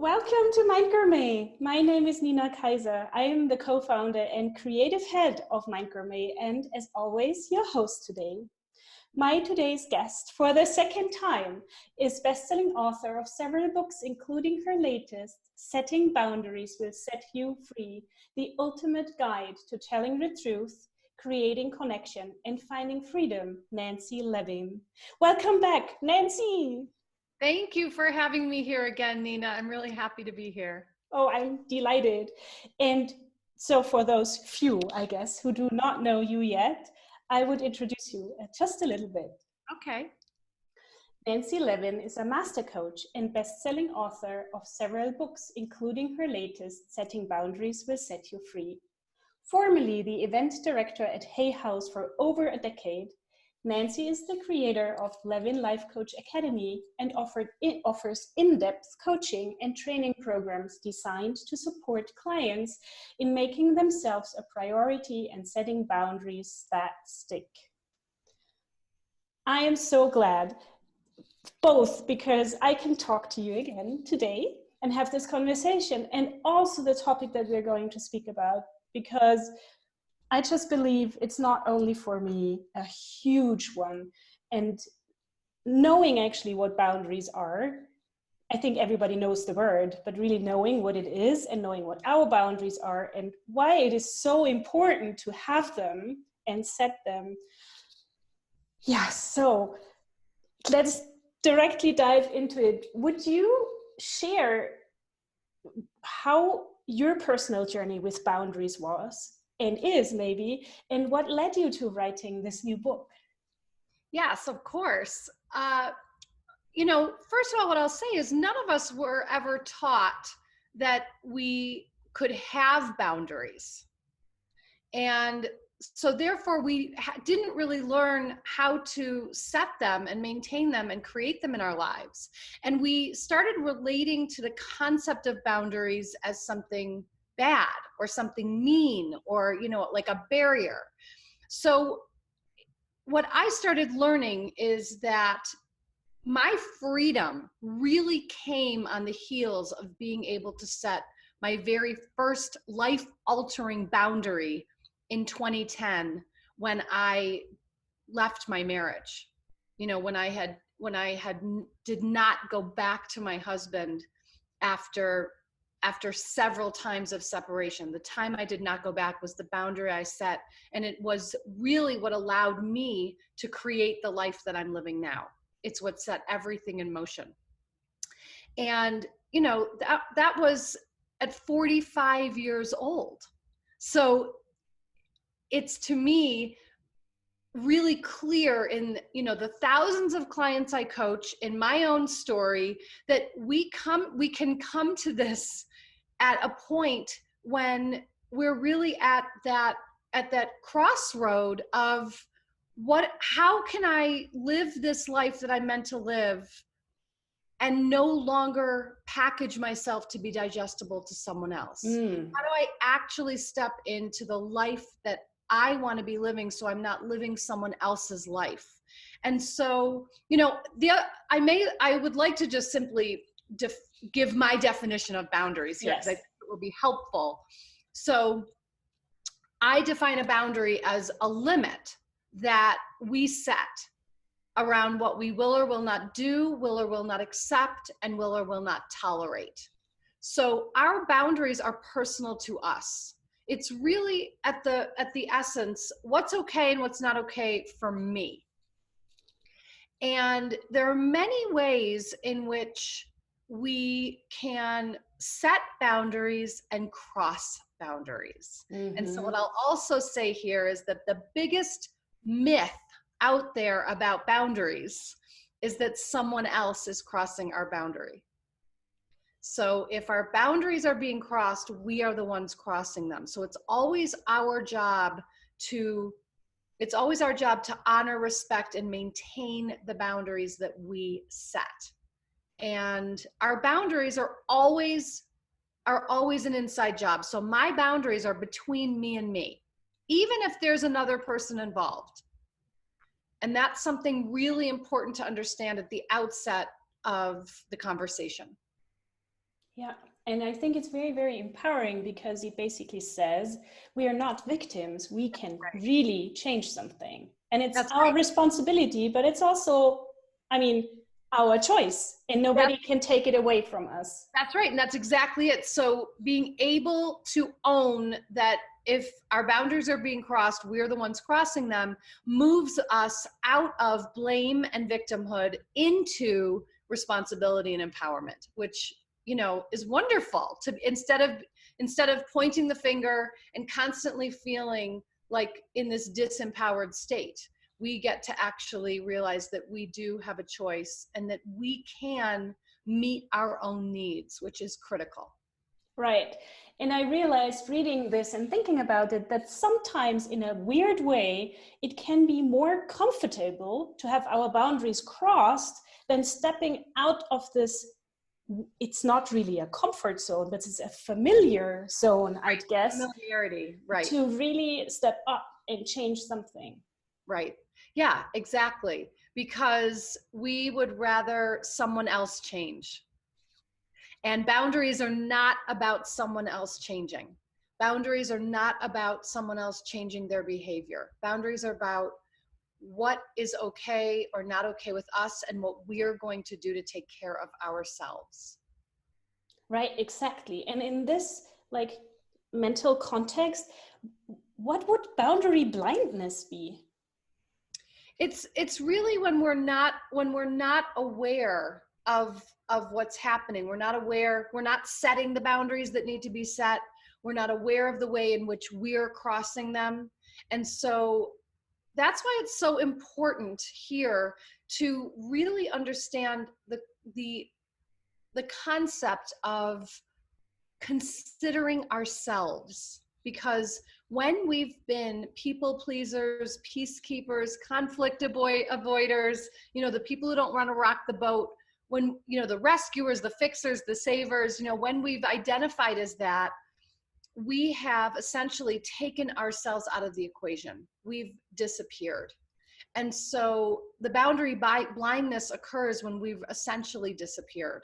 Welcome to Mind Gourmet. My name is Nina Kaiser. I am the co-founder and creative head of Mind Gourmet, and as always, your host today. My today's guest for the second time is best-selling author of several books, including her latest, Setting Boundaries Will Set You Free, the ultimate guide to telling the truth, creating connection, and finding freedom, Nancy Levin. Welcome back, Nancy. Thank you for having me here again, Nina. I'm really happy to be here. Oh, I'm delighted. And so for those few, I guess, who do not know you yet, I would introduce you just a little bit. Okay. Nancy Levin is a master coach and best-selling author of several books, including her latest, Setting Boundaries Will Set You Free. Formerly the event director at Hay House for over a decade, Nancy is the creator of Levin Life Coach Academy and offers in-depth coaching and training programs designed to support clients in making themselves a priority and setting boundaries that stick. I am so glad, both because I can talk to you again today and have this conversation, and also the topic that we're going to speak about, because I just believe it's not only for me a huge one. And knowing actually what boundaries are, I think everybody knows the word, but really knowing what it is and knowing what our boundaries are and why it is so important to have them and set them. Yeah, so let's directly dive into it. Would you share how your personal journey with boundaries was? And is maybe, and what led you to writing this new book? Yes, of course. First of all, what I'll say is none of us were ever taught that we could have boundaries. And so therefore we didn't really learn how to set them and maintain them and create them in our lives. And we started relating to the concept of boundaries as something bad or something mean or, like a barrier. So what I started learning is that my freedom really came on the heels of being able to set my very first life-altering boundary in 2010 when I left my marriage. When I did not go back to my husband after several times of separation. The time I did not go back was the boundary I set, and it was really what allowed me to create the life that I'm living now. It's what set everything in motion. And that was at 45 years old. So it's, to me, really clear in the thousands of clients I coach, in my own story, that we can come to this at a point when we're really at that crossroad of how can I live this life that I'm meant to live and no longer package myself to be digestible to someone else? How do I actually step into the life that I want to be living, so I'm not living someone else's life? And so, I would like to just simply give my definition of boundaries here, because I think it will be helpful. So I define a boundary as a limit that we set around what we will or will not do, will or will not accept, and will or will not tolerate. So our boundaries are personal to us. It's really at the essence, what's okay and what's not okay for me. And there are many ways in which we can set boundaries and cross boundaries. Mm-hmm. And so what I'll also say here is that the biggest myth out there about boundaries is that someone else is crossing our boundary. So if our boundaries are being crossed, we are the ones crossing them. So it's always our job to honor, respect, and maintain the boundaries that we set. And our boundaries are always an inside job. So my boundaries are between me and me, even if there's another person involved. And that's something really important to understand at the outset of the conversation. Yeah. And I think it's very, very empowering because he basically says we are not victims. We can Right. really change something. And it's That's our right. responsibility, but it's also, I mean, our choice. And nobody can take it away from us. That's right. And that's exactly it. So being able to own that if our boundaries are being crossed, we're the ones crossing them, moves us out of blame and victimhood into responsibility and empowerment, which, you know, is wonderful to instead of pointing the finger and constantly feeling like in this disempowered state, we get to actually realize that we do have a choice and that we can meet our own needs, which is critical. Right. And I realized reading this and thinking about it that sometimes, in a weird way, it can be more comfortable to have our boundaries crossed than stepping out of this. It's not really a comfort zone, but it's a familiar zone, Right. I'd guess, Familiarity. Right. to really step up and change something. Right. Yeah, exactly. Because we would rather someone else change. And boundaries are not about someone else changing. Boundaries are not about someone else changing their behavior. Boundaries are about what is okay or not okay with us and what we're going to do to take care of ourselves. Right, exactly. And in this like mental context, what would boundary blindness be? It's really when we're not aware of what's happening. We're not aware, we're not setting the boundaries that need to be set. We're not aware of the way in which we're crossing them. And so that's why it's so important here to really understand the the concept of considering ourselves, because when we've been people pleasers, peacekeepers, conflict avoiders, you know, the people who don't want to rock the boat, when, you know, the rescuers, the fixers, the savers, you know, when we've identified as that, we have essentially taken ourselves out of the equation. We've disappeared. And so the boundary blindness occurs when we've essentially disappeared.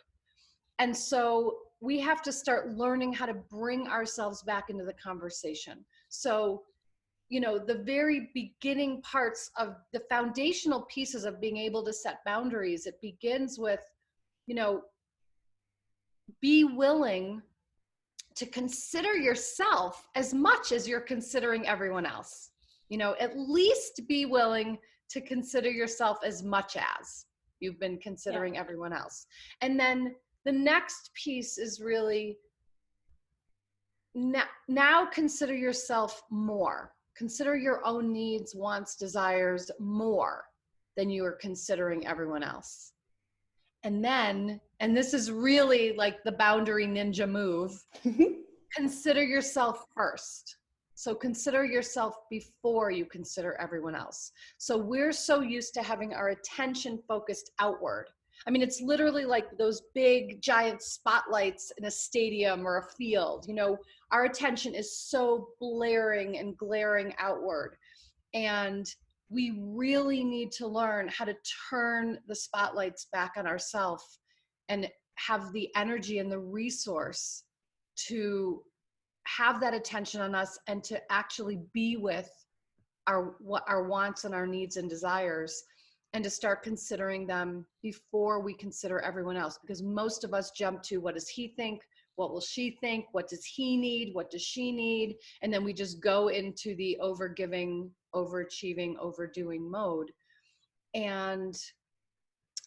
And so we have to start learning how to bring ourselves back into the conversation. So, you know, the very beginning parts of the foundational pieces of being able to set boundaries, it begins with, you know, be willing to consider yourself as much as you're considering everyone else. You know, at least be willing to consider yourself as much as you've been considering everyone else. And then the next piece is really now consider yourself more. Consider your own needs, wants, desires more than you are considering everyone else. And then, and this is really like the boundary ninja move, consider yourself first. So consider yourself before you consider everyone else. So we're so used to having our attention focused outward. I mean, it's literally like those big giant spotlights in a stadium or a field. You know, our attention is so blaring and glaring outward. And we really need to learn how to turn the spotlights back on ourselves and have the energy and the resource to have that attention on us and to actually be with our wants and our needs and desires, and to start considering them before we consider everyone else. Because most of us jump to, what does he think? What will she think? What does he need? What does she need? And then we just go into the overgiving, overachieving, overdoing mode. And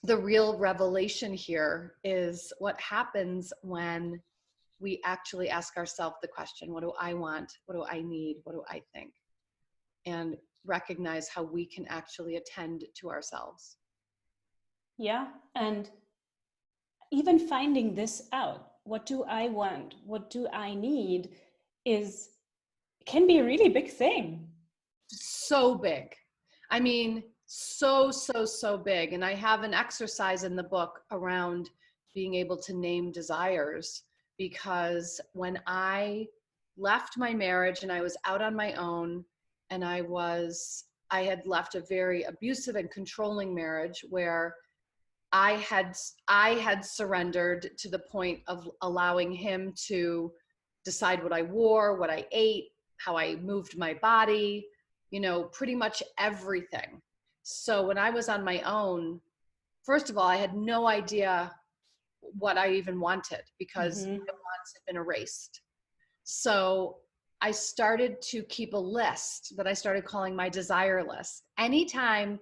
the real revelation here is what happens when we actually ask ourselves the question, what do I want? What do I need? What do I think? And recognize how we can actually attend to ourselves. Yeah. And even finding this out, what do I want? What do I need? Can be a really big thing. So big. I mean, so big. And I have an exercise in the book around being able to name desires, because when I left my marriage and I was out on my own, and I had left a very abusive and controlling marriage where I had surrendered to the point of allowing him to decide what I wore, what I ate, how I moved my body, pretty much everything. So when I was on my own, first of all, I had no idea what I even wanted because my wants had been erased. So I started to keep a list that I started calling my desire list. Anytime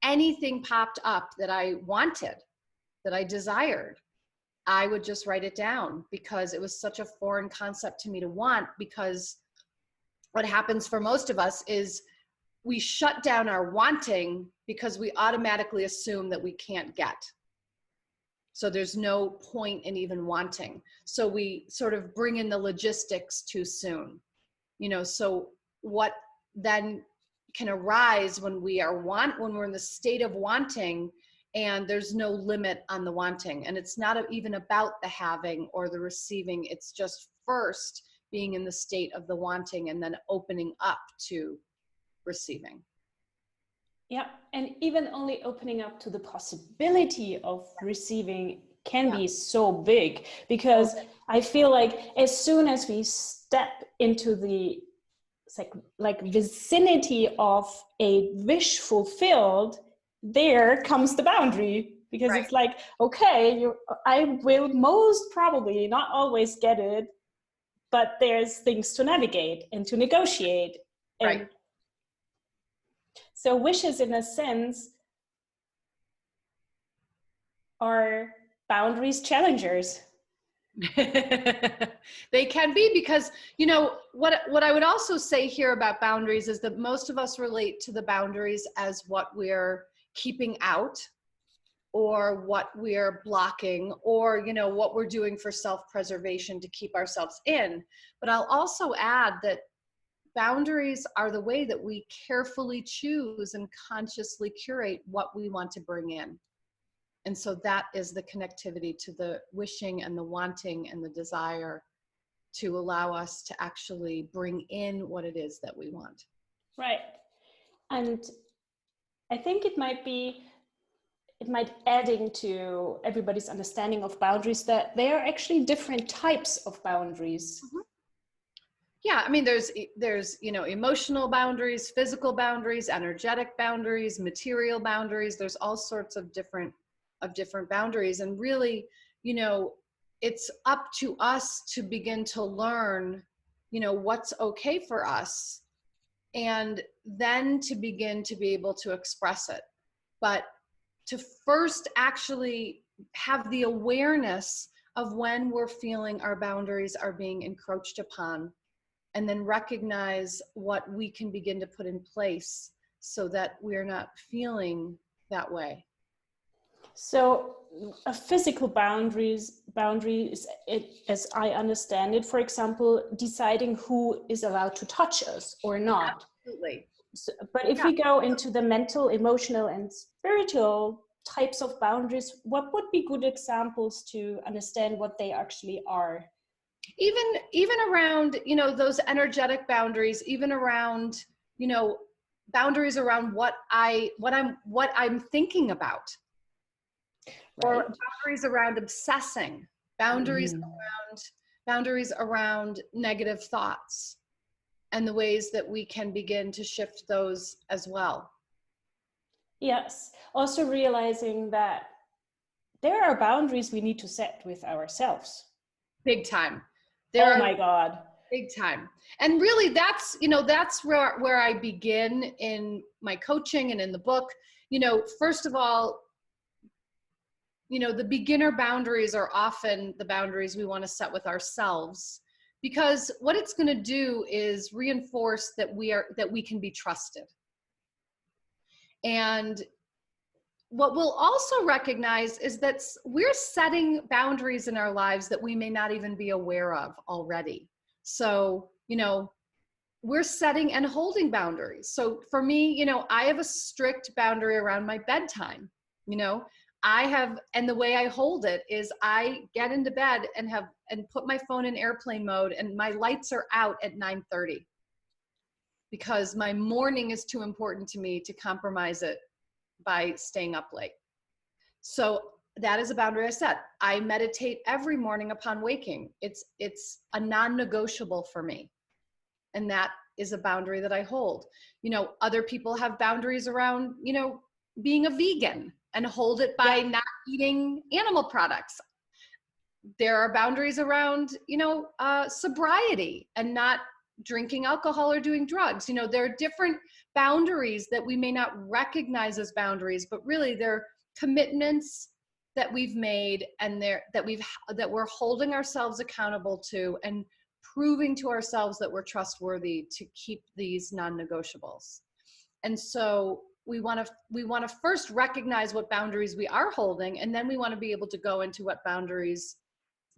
anything popped up that I wanted, that I desired, I would just write it down because it was such a foreign concept to me to want. Because what happens for most of us is we shut down our wanting because we automatically assume that we can't get. So there's no point in even wanting. So we sort of bring in the logistics too soon. So what then can arise when we're in the state of wanting, and there's no limit on the wanting. And it's not even about the having or the receiving. It's just first being in the state of the wanting and then opening up to receiving. Yeah, and even only opening up to the possibility of receiving can be so big, because I feel like as soon as we step into the like vicinity of a wish fulfilled, there comes the boundary, because it's like, okay, I will most probably not always get it, but there's things to navigate and to negotiate. And so wishes, in a sense, are boundaries challengers. They can be, because what I would also say here about boundaries is that most of us relate to the boundaries as what we're keeping out, or what we're blocking, or what we're doing for self-preservation to keep ourselves in. But I'll also add that boundaries are the way that we carefully choose and consciously curate what we want to bring in. And so that is the connectivity to the wishing and the wanting and the desire, to allow us to actually bring in what it is that we want. Right. And I think it might adding to everybody's understanding of boundaries that there are actually different types of boundaries. Yeah, I mean, there's emotional boundaries, physical boundaries, energetic boundaries, material boundaries. There's all sorts of different boundaries. And really, it's up to us to begin to learn, what's okay for us, and then to begin to be able to express it. But to first actually have the awareness of when we're feeling our boundaries are being encroached upon, and then recognize what we can begin to put in place so that we're not feeling that way. So a physical boundary is, as I understand it, for example, deciding who is allowed to touch us or not. Absolutely. So, but if we go into the mental, emotional, and spiritual types of boundaries, what would be good examples to understand what they actually are? Even around, those energetic boundaries, even around, boundaries around what I'm thinking about. Right. Or boundaries around obsessing, boundaries around negative thoughts, and the ways that we can begin to shift those as well. Yes. Also realizing that there are boundaries we need to set with ourselves. Big time. My God. Big time. And really that's where I begin in my coaching and in the book. First of all, the beginner boundaries are often the boundaries we want to set with ourselves, because what it's going to do is reinforce that we can be trusted. And what we'll also recognize is that we're setting boundaries in our lives that we may not even be aware of already. So, we're setting and holding boundaries. So for me, I have a strict boundary around my bedtime. And the way I hold it is I get into bed and put my phone in airplane mode, and my lights are out at 9:30, because my morning is too important to me to compromise it by staying up late. So that is a boundary I set. I meditate every morning upon waking. It's a non-negotiable for me. And that is a boundary that I hold. You know, other people have boundaries around, you know, being a vegan and hold it by not eating animal products. There are boundaries around, you know, sobriety and not drinking alcohol or doing drugs. You know, there are different boundaries that we may not recognize as boundaries, but really they're commitments that we've made and that we're holding ourselves accountable to and proving to ourselves that we're trustworthy to keep these non-negotiables. And so we want to first recognize what boundaries we are holding, and then we want to be able to go into what boundaries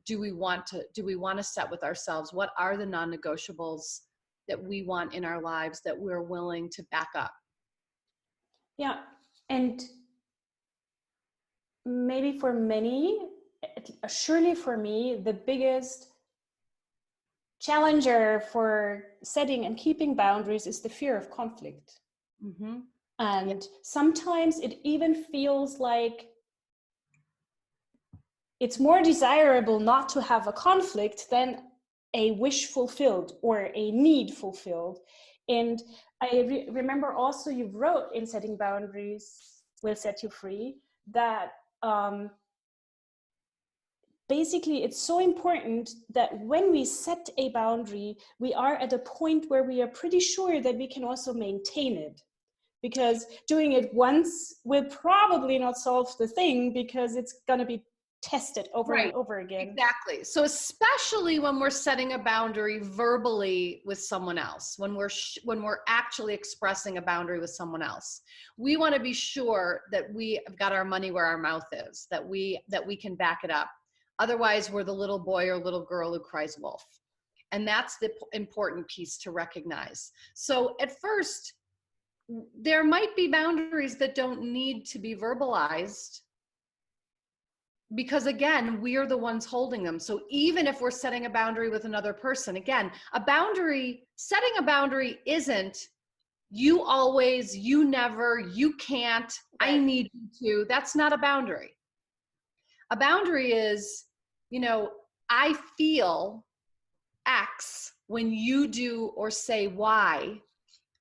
do we want to set with ourselves. What are the non-negotiables that we want in our lives that we're willing to back up? Yeah. And maybe for many, surely for me, the biggest challenger for setting and keeping boundaries is the fear of conflict. Mm-hmm. And sometimes it even feels like it's more desirable not to have a conflict than a wish fulfilled or a need fulfilled. And I remember also you wrote in Setting Boundaries Will Set You Free that basically it's so important that when we set a boundary, we are at a point where we are pretty sure that we can also maintain it. Because doing it once will probably not solve the thing because it's going to be tested over and over again. Exactly. So especially when we're setting a boundary verbally with someone else, when we're actually expressing a boundary with someone else, we want to be sure that we have got our money where our mouth is, that we can back it up. Otherwise, we're the little boy or little girl who cries wolf. And that's the important piece to recognize. So at first, there might be boundaries that don't need to be verbalized because, again, we are the ones holding them. So even if we're setting a boundary with another person, again, setting a boundary isn't you always, you never, you can't, I need you to. That's not a boundary. A boundary is, you know, I feel X when you do or say Y.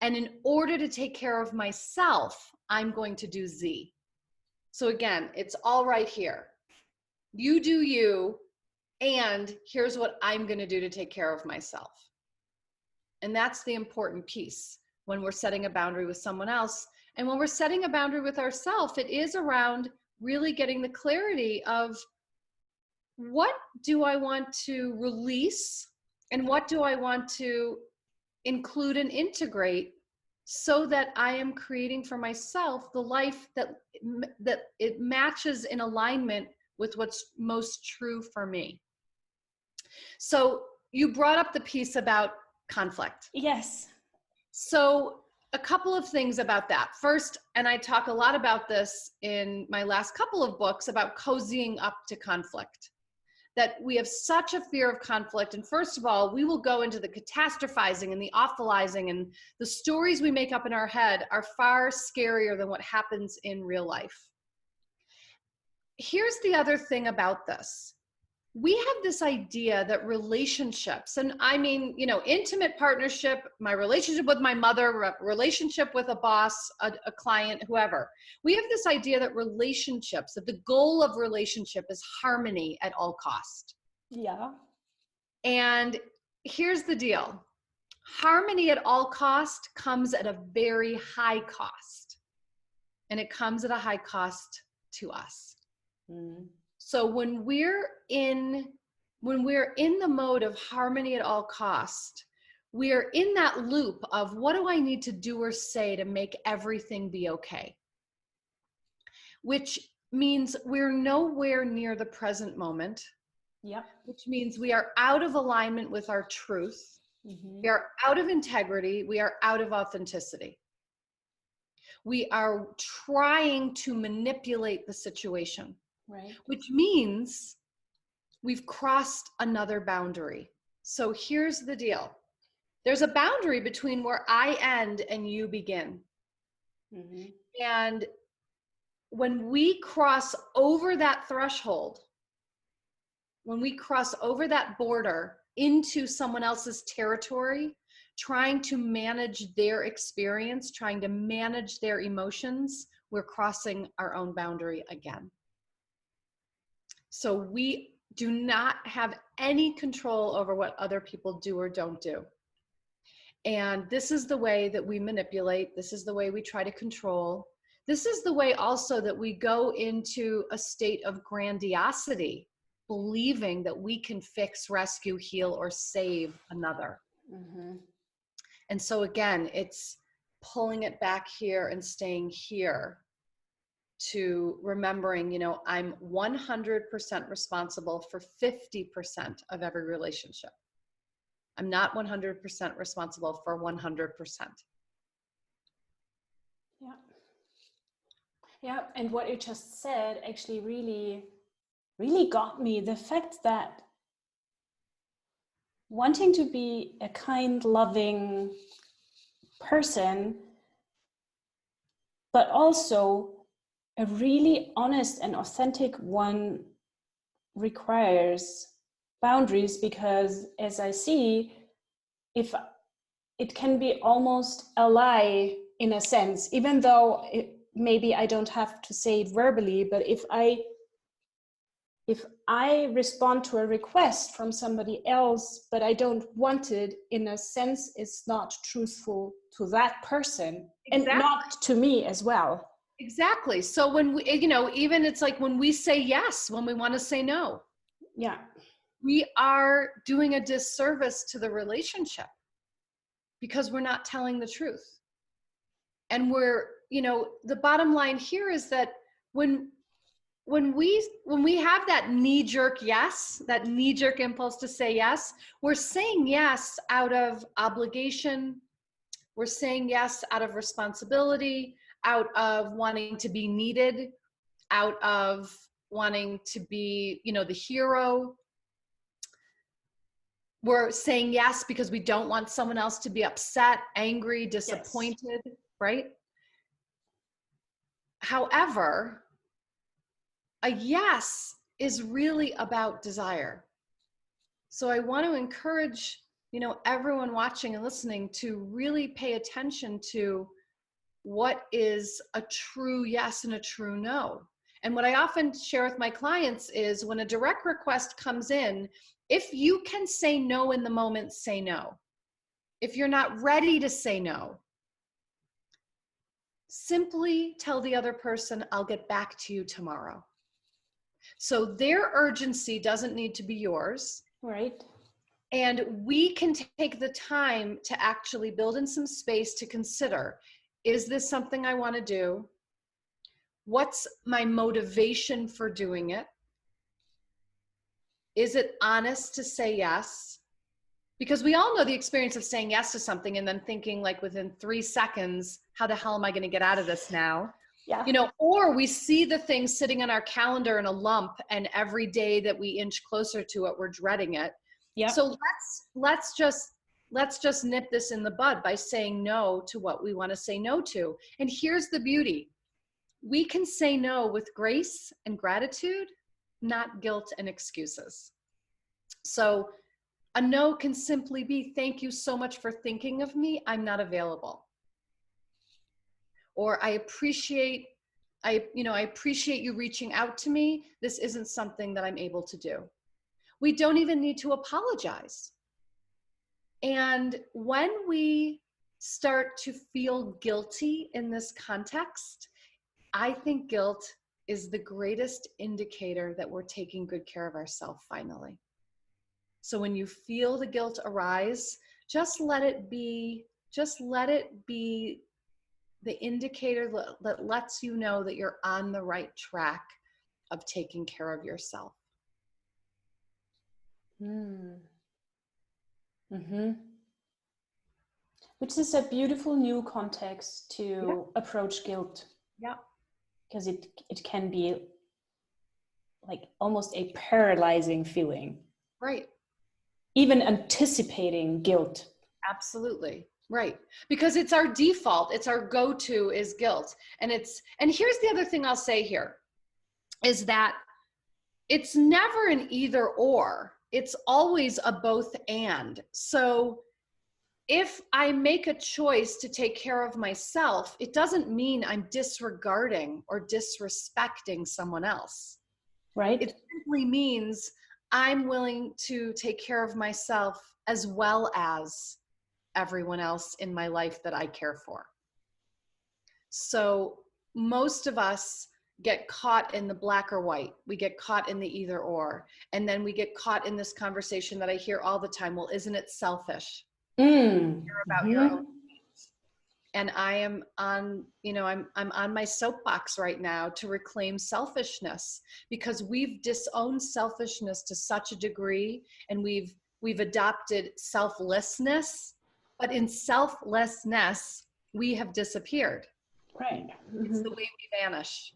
And in order to take care of myself, I'm going to do Z. So again, it's all right here. You do you, and here's what I'm going to do to take care of myself. And that's the important piece when we're setting a boundary with someone else. And when we're setting a boundary with ourselves, it is around really getting the clarity of what do I want to release and what do I want to include and integrate so that I am creating for myself the life that it matches in alignment with what's most true for me. So you brought up the piece about conflict. Yes. So a couple of things about that. First, and I talk a lot about this in my last couple of books about cozying up to conflict. That we have such a fear of conflict. And first of all, we will go into the catastrophizing and the awfulizing, and the stories we make up in our head are far scarier than what happens in real life. Here's the other thing about this. We have this idea that relationships, and I mean, you know, intimate partnership, my relationship with my mother, relationship with a boss, a client, whoever. We have this idea that relationships, that the goal of relationship is harmony at all cost. Yeah. And here's the deal. Harmony at all cost comes at a very high cost. And it comes at a high cost to us. Mm. So when we're in the mode of harmony at all cost, we are in that loop of what do I need to do or say to make everything be okay? Which means we're nowhere near the present moment. Yep. Which means we are out of alignment with our truth. Mm-hmm. We are out of integrity. We are out of authenticity. We are trying to manipulate the situation. Right. Which means we've crossed another boundary. So here's the deal. There's a boundary between where I end and you begin. Mm-hmm. And when we cross over that threshold, when we cross over that border into someone else's territory, trying to manage their experience, trying to manage their emotions, we're crossing our own boundary again. So we do not have any control over what other people do or don't do. And this is the way that we manipulate. This is the way we try to control. This is the way also that we go into a state of grandiosity, believing that we can fix, rescue, heal, or save another. Mm-hmm. And so again, it's pulling it back here and staying here to remembering, I'm 100% responsible for 50% of every relationship. I'm not 100% responsible for 100%. Yeah. Yeah. And what you just said actually really got me. The fact that wanting to be a kind, loving person, but also a really honest and authentic one, requires boundaries, because as I see, if it can be almost a lie in a sense, even though maybe I don't have to say it verbally, but if I respond to a request from somebody else, but I don't want it, in a sense, it's not truthful to that person. Exactly. And not to me as well. Exactly. So when we, even it's like when we say yes, when we want to say no. Yeah. We are doing a disservice to the relationship because we're not telling the truth. And we're, the bottom line here is that when we have that knee-jerk yes, that knee-jerk impulse to say yes, we're saying yes out of obligation. We're saying yes out of responsibility, out of wanting to be needed, out of wanting to be, the hero. We're saying yes because we don't want someone else to be upset, angry, disappointed, yes. Right? However, a yes is really about desire. So I want to encourage, everyone watching and listening to really pay attention to what is a true yes and a true no. And what I often share with my clients is when a direct request comes in, if you can say no in the moment, say no. If you're not ready to say no, simply tell the other person, I'll get back to you tomorrow. So their urgency doesn't need to be yours. Right. And we can take the time to actually build in some space to consider, is this something I want to do? What's my motivation for doing it? Is it honest to say yes? Because we all know the experience of saying yes to something and then thinking like within 3 seconds, how the hell am I going to get out of this now? Yeah. Or we see the thing sitting on our calendar in a lump, and every day that we inch closer to it, we're dreading it. Yeah. So let's just nip this in the bud by saying no to what we want to say no to. And here's the beauty. We can say no with grace and gratitude, not guilt and excuses. So a no can simply be, thank you so much for thinking of me. I'm not available. Or I appreciate you reaching out to me. This isn't something that I'm able to do. We don't even need to apologize. And when we start to feel guilty in this context, I think guilt is the greatest indicator that we're taking good care of ourselves finally. So when you feel the guilt arise, just let it be the indicator that lets you know that you're on the right track of taking care of yourself. Mm-hmm. Which is a beautiful new context to approach guilt. Yeah. Because it can be like almost a paralyzing feeling. Right. Even anticipating guilt. Absolutely. Right. Because it's our default, it's our go-to is guilt. And here's the other thing I'll say here is that it's never an either or, it's always a both and. So if I make a choice to take care of myself, it doesn't mean I'm disregarding or disrespecting someone else. Right. It simply means I'm willing to take care of myself as well as everyone else in my life that I care for. So most of us get caught in the black or white. We get caught in the either or. And then we get caught in this conversation that I hear all the time. Well, isn't it selfish? Care about your own needs. And I am on, I'm on my soapbox right now to reclaim selfishness, because we've disowned selfishness to such a degree, and we've adopted selflessness, but in selflessness, we have disappeared. Right. It's the way we vanish.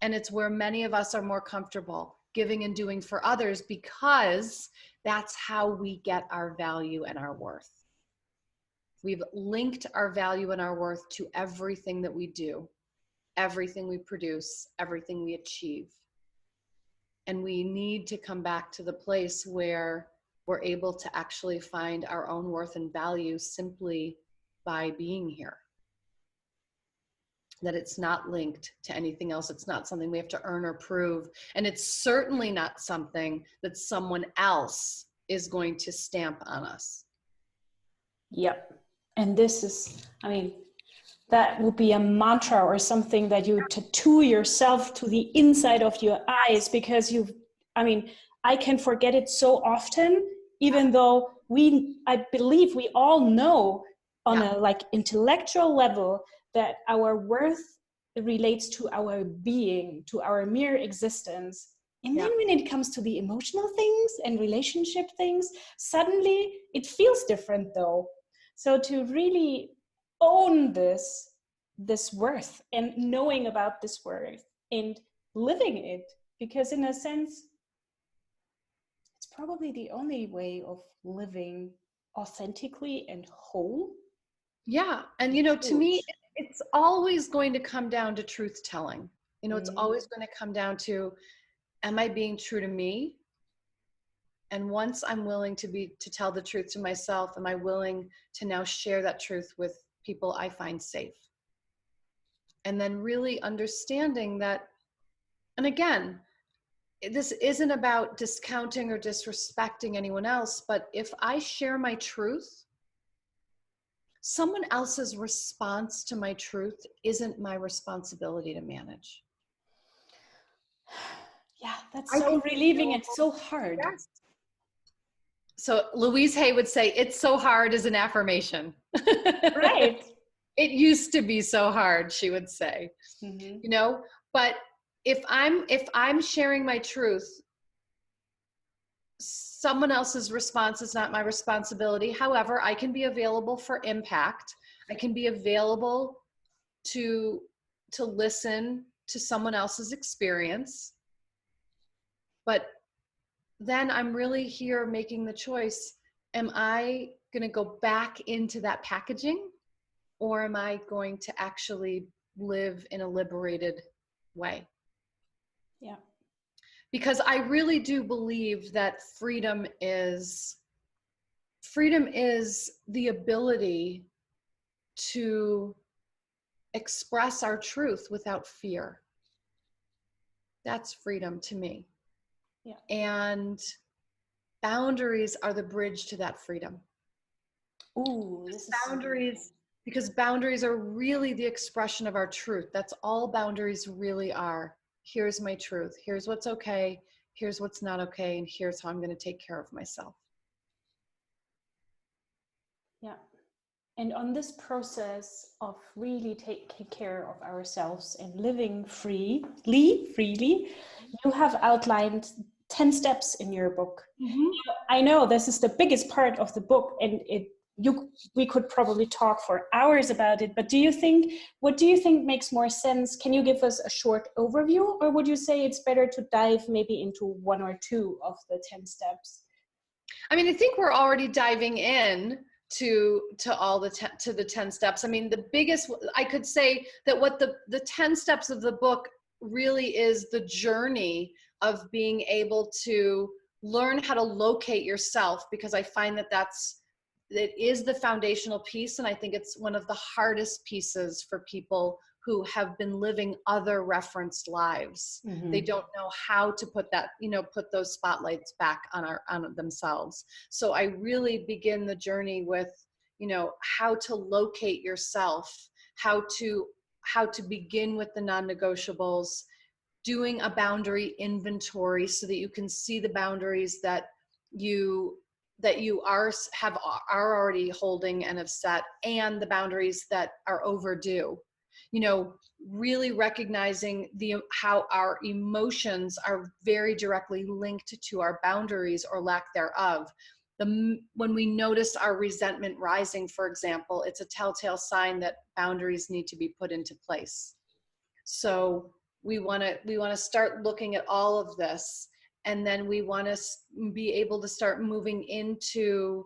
And it's where many of us are more comfortable giving and doing for others, because that's how we get our value and our worth. We've linked our value and our worth to everything that we do, everything we produce, everything we achieve. And we need to come back to the place where we're able to actually find our own worth and value simply by being here. That it's not linked to anything else. It's not something we have to earn or prove. And it's certainly not something that someone else is going to stamp on us. Yep. And this is, that would be a mantra or something that you tattoo yourself to the inside of your eyes, because I can forget it so often, even though I believe we all know on a intellectual level that our worth relates to our being, to our mere existence. And then when it comes to the emotional things and relationship things, suddenly it feels different though. So to really own this worth and knowing about this worth and living it, because in a sense, it's probably the only way of living authentically and whole. Yeah. And, to me, it's always going to come down to truth telling. It's always going to come down to, am I being true to me? And once I'm willing to tell the truth to myself, am I willing to now share that truth with people I find safe? And then really understanding that, and again, this isn't about discounting or disrespecting anyone else, but if I share my truth, someone else's response to my truth isn't my responsibility to manage. Yeah, that's so relieving. It's so hard. Yes. So Louise Hay would say, it's so hard as an affirmation. Right. It used to be so hard, she would say, but if I'm sharing my truth, someone else's response is not my responsibility. However, I can be available for impact. I can be available to listen to someone else's experience. But then I'm really here making the choice. Am I going to go back into that packaging, or am I going to actually live in a liberated way? Yeah. Because I really do believe that freedom is the ability to express our truth without fear. That's freedom to me. Yeah. And boundaries are the bridge to that freedom. Ooh, Because boundaries are really the expression of our truth. That's all boundaries really are. Here's my truth. Here's what's okay. Here's what's not okay. And here's how I'm going to take care of myself. Yeah. And on this process of really taking care of ourselves and living freely, you have outlined 10 steps in your book. Mm-hmm. I know this is the biggest part of the book, and we could probably talk for hours about it, but what do you think makes more sense? Can you give us a short overview, or would you say it's better to dive maybe into one or two of the 10 steps? I think we're already diving in to all the to the 10 steps. I mean, the biggest, I could say that what the 10 steps of the book really is the journey of being able to learn how to locate yourself, because I find that it is the foundational piece. And I think it's one of the hardest pieces for people who have been living other referenced lives. Mm-hmm. They don't know how to put that, put those spotlights back on themselves. So I really begin the journey with, how to locate yourself, how to begin with the non-negotiables, doing a boundary inventory so that you can see the boundaries that you are already holding and have set, and the boundaries that are overdue. Really recognizing how our emotions are very directly linked to our boundaries or lack thereof. When we notice our resentment rising, for example, it's a telltale sign that boundaries need to be put into place. So we want to start looking at all of this, and then we want to be able to start moving into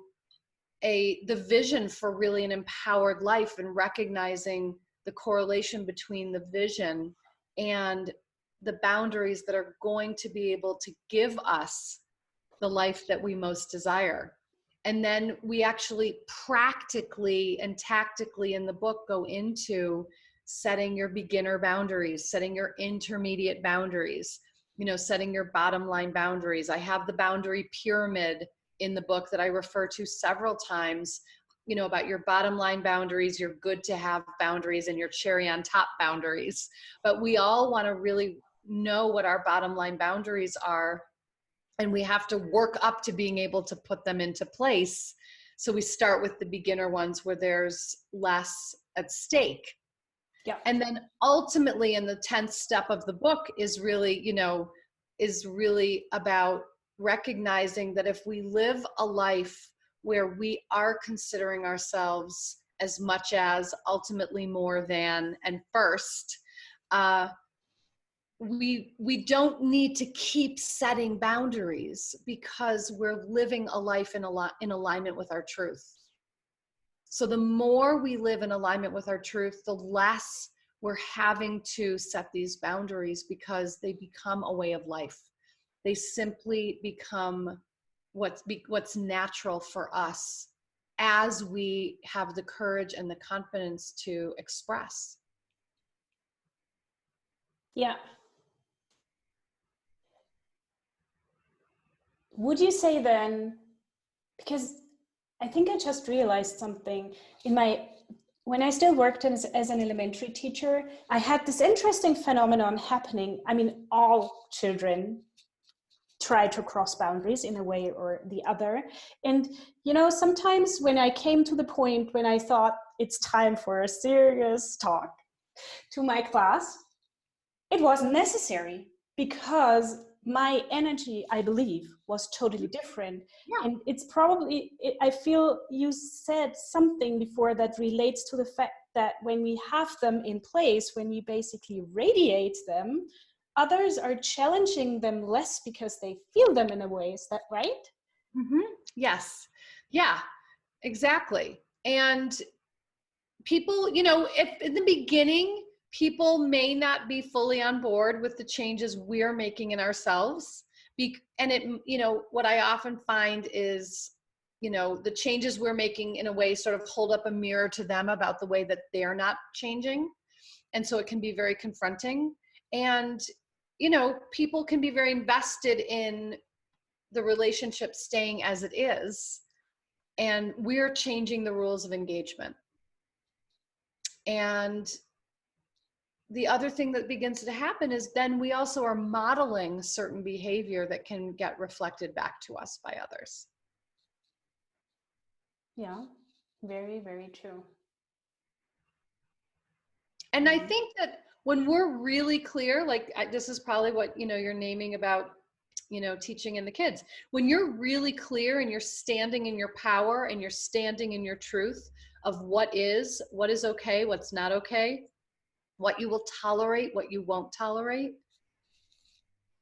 the vision for really an empowered life, and recognizing the correlation between the vision and the boundaries that are going to be able to give us the life that we most desire. And then we actually practically and tactically in the book go into setting your beginner boundaries, setting your intermediate boundaries, setting your bottom line boundaries. I have the boundary pyramid in the book that I refer to several times, about your bottom line boundaries, your good to have boundaries, and your cherry on top boundaries. But we all want to really know what our bottom line boundaries are, and we have to work up to being able to put them into place. So we start with the beginner ones where there's less at stake. Yeah. And then ultimately in the 10th step of the book is really about recognizing that if we live a life where we are considering ourselves as much as, ultimately more than, and first, we don't need to keep setting boundaries, because we're living a life in alignment with our truth. So the more we live in alignment with our truth, the less we're having to set these boundaries, because they become a way of life. They simply become what's natural for us as we have the courage and the confidence to express. Yeah. Would you say then, because I think I just realized something when I still worked as an elementary teacher, I had this interesting phenomenon happening. I mean, all children try to cross boundaries in a way or the other. And, sometimes when I came to the point when I thought it's time for a serious talk to my class, it wasn't necessary, because my energy, I believe, was totally different. Yeah. And it's probably, I feel you said something before that relates to the fact that when we have them in place, when we basically radiate them, others are challenging them less because they feel them in a way. Is that right? Mm-hmm. Yes. Yeah, exactly. And people, if in the beginning, people may not be fully on board with the changes we're making in ourselves. And what I often find is, the changes we're making in a way sort of hold up a mirror to them about the way that they're not changing. And so it can be very confronting. And, people can be very invested in the relationship staying as it is. And we're changing the rules of engagement. And the other thing that begins to happen is then we also are modeling certain behavior that can get reflected back to us by others. Yeah, very, very true. And I think that when we're really clear, like this is probably what, you're naming about, teaching in the kids. When you're really clear and you're standing in your power and you're standing in your truth of what is okay, what's not okay, what you will tolerate, what you won't tolerate.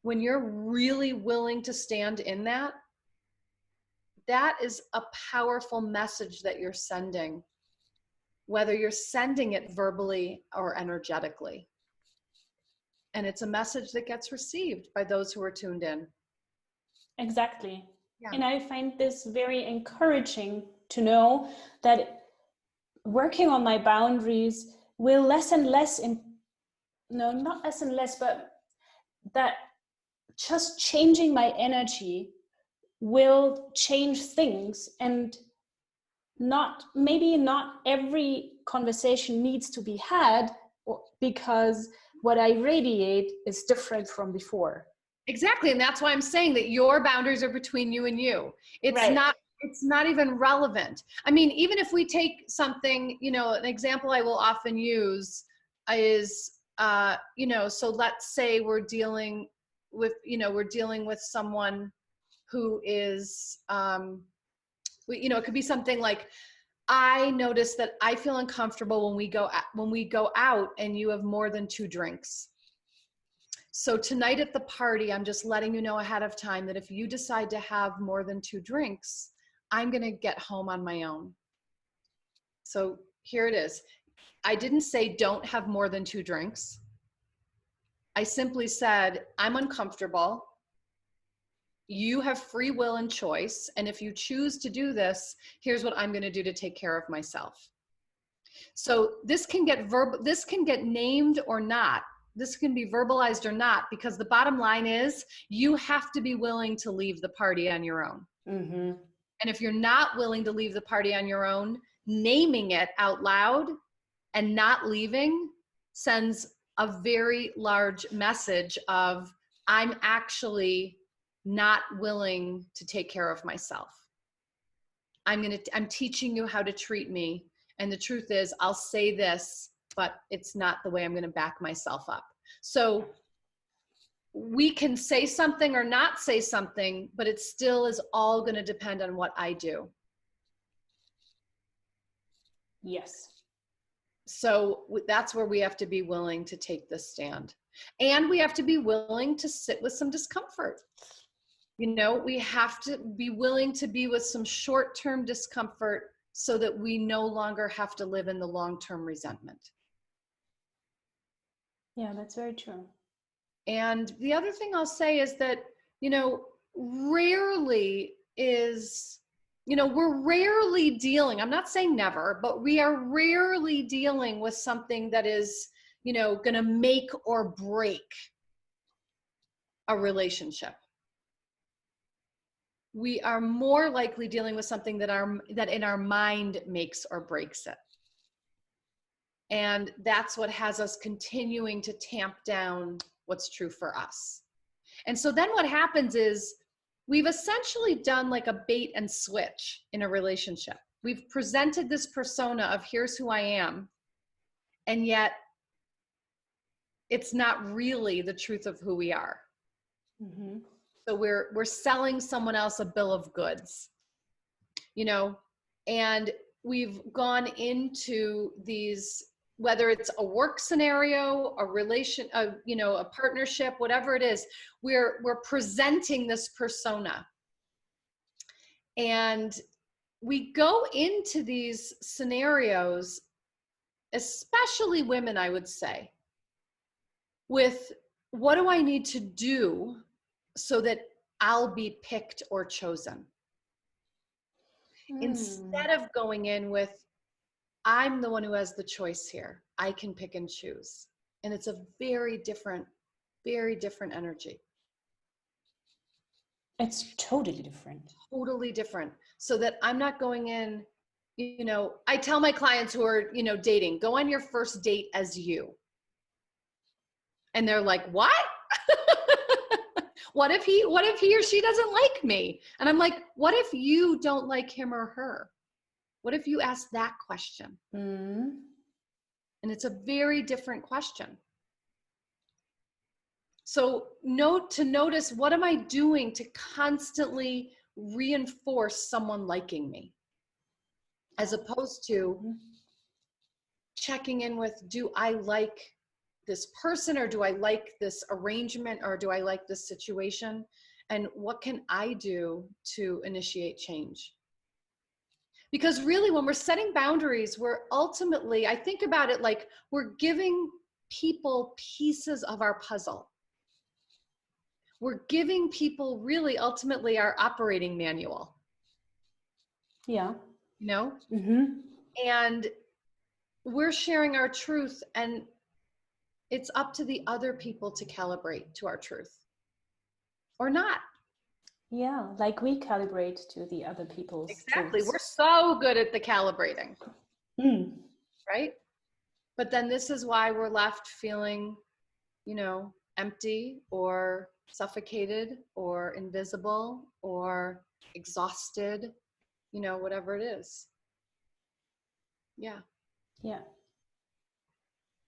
When you're really willing to stand in that, that is a powerful message that you're sending, whether you're sending it verbally or energetically. And it's a message that gets received by those who are tuned in. Exactly. Yeah. And I find this very encouraging to know that working on my boundaries will less and less not less and less, but that just changing my energy will change things, and maybe not every conversation needs to be had, because what I radiate is different from before. Exactly. And that's why I'm saying that your boundaries are between you and you. It's not even relevant. I mean, even if we take something, an example I will often use is, so let's say we're dealing with someone who is, it could be something like, I notice that I feel uncomfortable when we go out and you have more than 2 drinks. So tonight at the party, I'm just letting you know ahead of time that if you decide to have more than 2 drinks, I'm going to get home on my own. So here it is. I didn't say don't have more than 2 drinks. I simply said, I'm uncomfortable. You have free will and choice. And if you choose to do this, here's what I'm going to do to take care of myself. So this can get named or not. This can be verbalized or not, because the bottom line is you have to be willing to leave the party on your own. Mm-hmm. And if you're not willing to leave the party on your own, naming it out loud and not leaving sends a very large message of, I'm actually not willing to take care of myself. I'm teaching you how to treat me. And the truth is, I'll say this, but it's not the way I'm going to back myself up. So we can say something or not say something, but it still is all going to depend on what I do. Yes. So that's where we have to be willing to take this stand. And we have to be willing to sit with some discomfort. We have to be willing to be with some short-term discomfort so that we no longer have to live in the long-term resentment. Yeah, that's very true. And the other thing I'll say is that, rarely is, we're rarely dealing, I'm not saying never, but we are rarely dealing with something that is, going to make or break a relationship. We are more likely dealing with something that in our mind makes or breaks it. And that's what has us continuing to tamp down what's true for us. And so then what happens is we've essentially done like a bait and switch in a relationship. We've presented this persona of here's who I am, and yet it's not really the truth of who we are. Mm-hmm. So we're selling someone else a bill of goods, and we've gone into these, whether it's a work scenario, a relation, a partnership, whatever it is, we're presenting this persona. And we go into these scenarios, especially women, I would say, with what do I need to do so that I'll be picked or chosen? Instead of going in with, I'm the one who has the choice here. I can pick and choose. And it's a very different energy. It's totally different. Totally different. So that I'm not going in, I tell my clients who are, dating, go on your first date as you. And they're like, what? What if he or she doesn't like me? And I'm like, what if you don't like him or her? What if you ask that question? Mm-hmm. And it's a very different question. So notice, what am I doing to constantly reinforce someone liking me? As opposed to checking in with, do I like this person, or do I like this arrangement, or do I like this situation? And what can I do to initiate change? Because really, when we're setting boundaries, we're ultimately, I think about it like we're giving people pieces of our puzzle. We're giving people really ultimately our operating manual. Yeah. You know? Mm-hmm. And we're sharing our truth, and it's up to the other people to calibrate to our truth or not. Yeah, like we calibrate to the other people's Exactly. truths. We're so good at the calibrating, Mm. right? But then this is why we're left feeling, you know, empty or suffocated or invisible or exhausted, you know, whatever it is. Yeah. Yeah.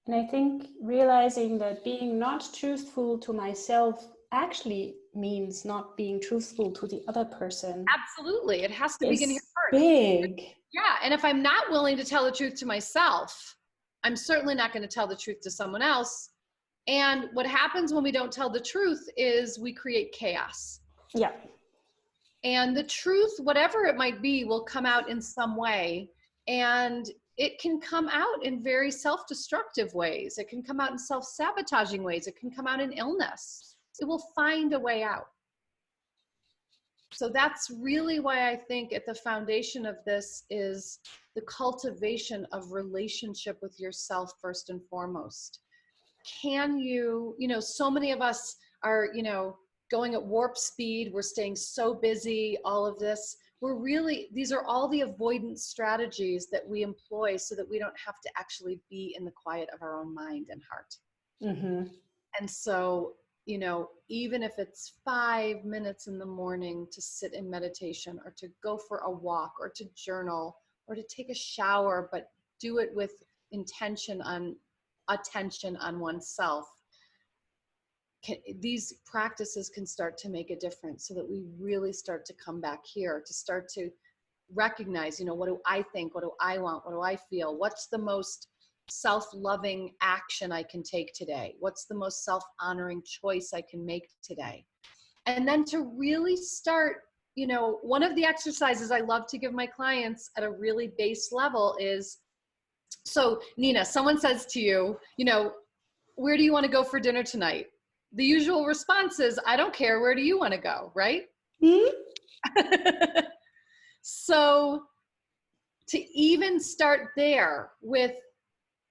And I think realizing that being not truthful to myself actually means not being truthful to the other person. Absolutely. It has to begin here Is first. big. Yeah. And if I'm not willing to tell the truth to myself, I'm certainly not going to tell the truth to someone else. And what happens when we don't tell the truth is we create chaos. Yeah. And the truth, whatever it might be, will come out in some way. And it can come out in very self-destructive ways. It can come out in self-sabotaging ways. It can come out in illness. It will find a way out. So that's really why I think at the foundation of this is the cultivation of relationship with yourself first and foremost. Can you, you know, so many of us are, you know, going at warp speed. We're staying so busy, all of this. We're really, these are all the avoidance strategies that we employ so that we don't have to actually be in the quiet of our own mind and heart. Mm-hmm. And so, you know, even if it's 5 minutes in the morning to sit in meditation or to go for a walk or to journal or to take a shower, but do it with intention on attention on oneself, these practices can start to make a difference so that we really start to come back here, to start to recognize, you know, what do I think? What do I want? What do I feel? What's the most self-loving action I can take today? What's the most self-honoring choice I can make today? And then to really start, you know, one of the exercises I love to give my clients at a really base level is, so Nina, someone says to you, you know, where do you want to go for dinner tonight? The usual response is, I don't care. Where do you want to go? Right? Mm-hmm. So to even start there with,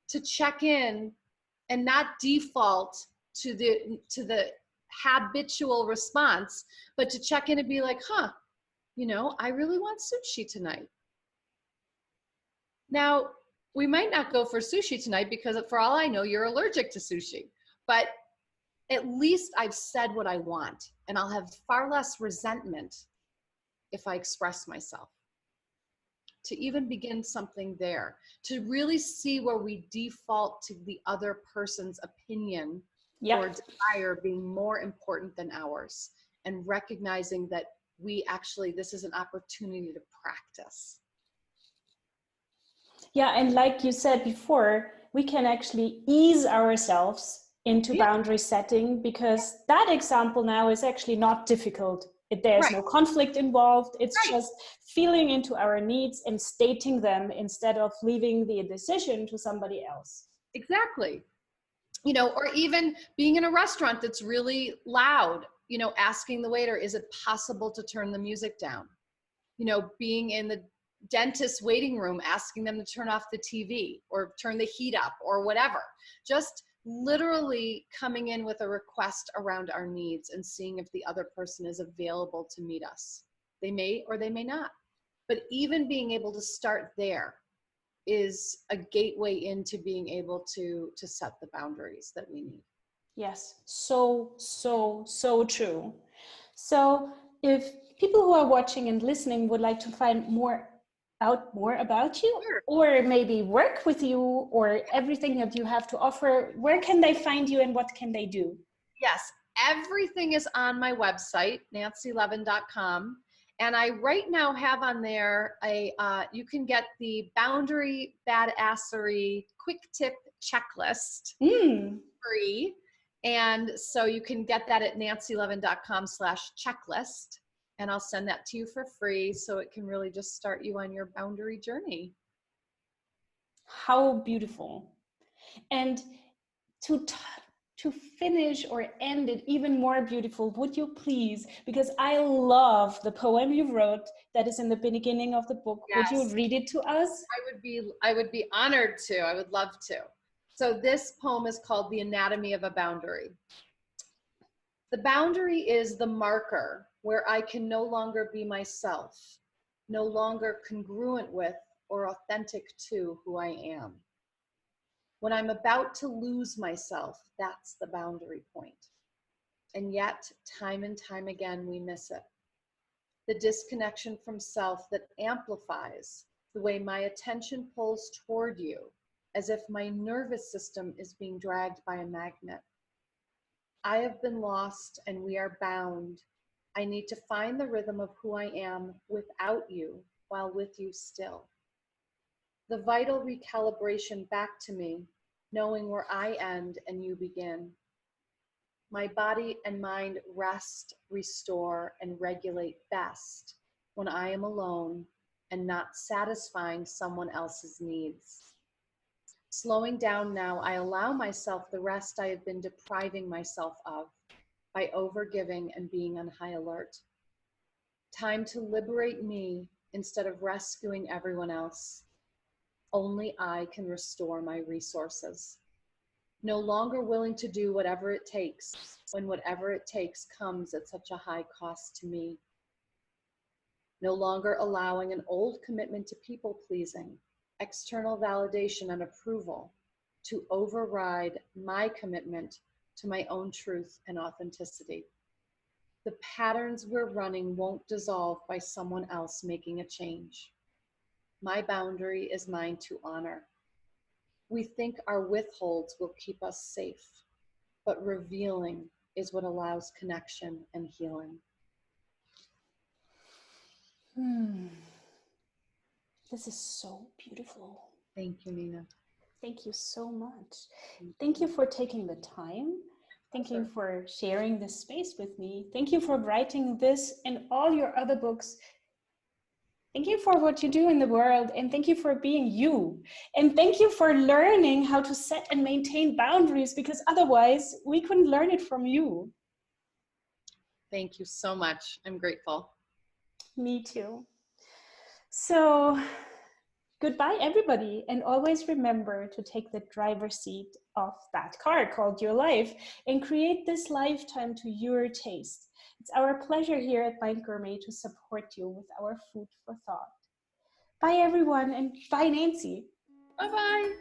to check in and not default to the habitual response, but to check in and be like, huh, you know, I really want sushi tonight. Now, we might not go for sushi tonight because for all I know, you're allergic to sushi, but at least I've said what I want, and I'll have far less resentment if I express myself. To even begin something there, to really see where we default to the other person's opinion or desire being more important than ours, and recognizing that we actually, this is an opportunity to practice. Yeah, and like you said before, we can actually ease ourselves into boundary setting, because that example now is actually not difficult. There's no conflict involved. It's just feeling into our needs and stating them instead of leaving the decision to somebody else. Exactly. You know, or even being in a restaurant that's really loud, you know, asking the waiter, is it possible to turn the music down? You know, being in the dentist waiting room, asking them to turn off the TV or turn the heat up or whatever. Just literally coming in with a request around our needs and seeing if the other person is available to meet us. They may or they may not. But even being able to start there is a gateway into being able to set the boundaries that we need. Yes, so true. So if people who are watching and listening would like to find out more about you, or maybe work with you, or everything that you have to offer, where can they find you and what can they do? Yes, everything is on my website, nancylevin.com. And I right now have on there you can get the Boundary Badassery Quick Tip Checklist free. And so you can get that at nancylevin.com/checklist. And I'll send that to you for free so it can really just start you on your boundary journey. How beautiful. And to finish or end it even more beautiful, would you please, because I love the poem you wrote that is in the beginning of the book. Yes. Would you read it to us? I would be honored to. I would love to. So this poem is called The Anatomy of a Boundary. The boundary is the marker where I can no longer be myself, no longer congruent with or authentic to who I am. When I'm about to lose myself, that's the boundary point. And yet, time and time again, we miss it. The disconnection from self that amplifies the way my attention pulls toward you, as if my nervous system is being dragged by a magnet. I have been lost and we are bound. I need to find the rhythm of who I am without you while with you still. The vital recalibration back to me, knowing where I end and you begin. My body and mind rest, restore, and regulate best when I am alone and not satisfying someone else's needs. Slowing down now, I allow myself the rest I have been depriving myself of by overgiving and being on high alert. Time to liberate me instead of rescuing everyone else. Only I can restore my resources. No longer willing to do whatever it takes when whatever it takes comes at such a high cost to me. No longer allowing an old commitment to people pleasing, external validation and approval to override my commitment to my own truth and authenticity. The patterns we're running won't dissolve by someone else making a change. My boundary is mine to honor. We think our withholds will keep us safe, but revealing is what allows connection and healing. This is so beautiful. Thank you, Nina. Thank you so much. Thank you for taking the time. Thank you for sharing this space with me. Thank you for writing this and all your other books. Thank you for what you do in the world, and thank you for being you. And thank you for learning how to set and maintain boundaries, because otherwise we couldn't learn it from you. Thank you so much. I'm grateful. Me too. So goodbye, everybody. And always remember to take the driver's seat of that car called your life and create this lifetime to your taste. It's our pleasure here at Mind Gourmet to support you with our food for thought. Bye, everyone, and bye, Nancy. Bye-bye.